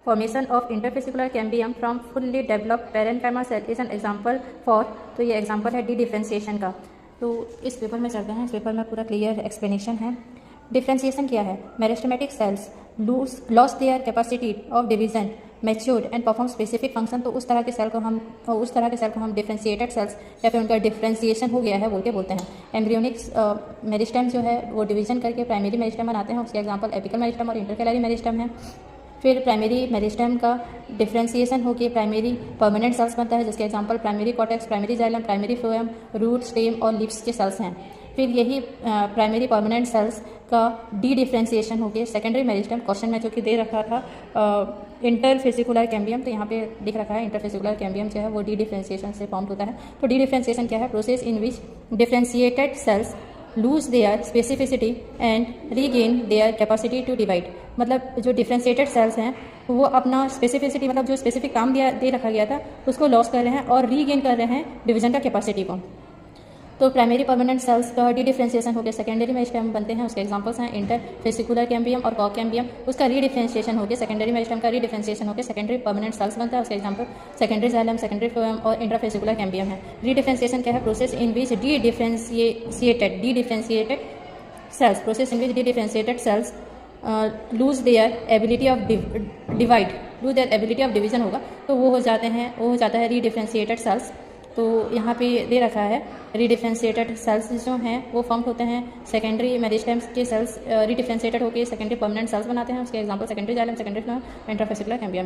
Formation of interfascicular cambium from fully developed parenchyma cell is an example for, तो ये example है D differentiation का। तो इस पेपर में चलते हैं, इस पेपर में पूरा क्लियर एक्सप्लेनेशन है। डिफ्रेंसिएशन क्या है? Meristematic cells loss their capacity of division matured and perform specific function. तो उस तरह के सेल को हम डिफ्रेंशिएटेड सेल्स या फिर उनका डिफ्रेंसिएशन हो गया है बोल के बोलते हैं। एम्ब्रियोनिक मेरिस्टेम जो है वो डिवीजन करके प्राइमरी मेरिस्टेम बनाते हैं, उसके एग्जाम्पल एपिकल मेरिस्टेम और इंटरकैलरी मेरिस्टेम है। फिर प्राइमरी मेरिस्टेम का डिफ्रेंसिएशन होकर प्राइमरी परमानेंट सेल्स बनता है, जिसके example primary cortex, primary xylem, primary phloem, root, stem और लिप्स के सेल्स हैं। फिर यही प्राइमरी परमानेंट सेल्स का डी डिफ्रेंसिएशन होकर सेकेंडरी मेरिस्टेम, क्वेश्चन में जो कि दे रखा था इंटरफेसिकुलर कैम्बियम, तो यहाँ पे दिख रखा है इंटरफेसिकुलर कैम्बियम जो है वो डी डिफ्रेंसिएशन से फॉर्म होता है। तो डी डिफ्रेंसिएशन क्या है? Process in which differentiated cells lose their specificity and regain their capacity to divide. मतलब जो डिफ्रेंशिएटेड सेल्स हैं वो अपना स्पेसिफिसिटी, मतलब जो स्पेसिफिक काम दे रखा गया था उसको लॉस कर रहे हैं और रीगेन कर रहे हैं डिवीजन का कैपेसिटी को। तो प्राइमरी परमानेंट सेल्स का डी डिफ्रेंसिएशन होकर सेकेंडरी मेरिस्टेम बनते हैं, उसके एग्जांपल्स हैं इंटरफेसिकुलर कैम्बियम और कॉक कैम्बियम। उसका रीडिफ्रेंसिएशन होकर सेकेंडरी मेरिस्टेम का रीडिफ्रेंसिएशन होकर सेकेंडरी परमानेंट सेल्स बनता है, उसके example secondary xylem, secondary phloem और इंटरफेसिकुलर कैम्बियम है। रीडिफ्रेंसिएशन क्या है? Process in which dedifferentiated cells lose their ability of division होगा, तो वो हो जाता है रीडिफ्रेंशिएटेड सेल्स। तो यहाँ पे दे रखा है रीडिफ्रेंशिएटेड सेल्स जो हैं वो फॉर्म होते हैं सेकेंडरी मेरिस्टेम्स के सेल्स रीडिफ्रेंशिएटेड होकर सेकेंडरी परमानेंट सेल्स बनाते हैं, उसके example secondary xylem, secondary phloem, interfascicular cambium.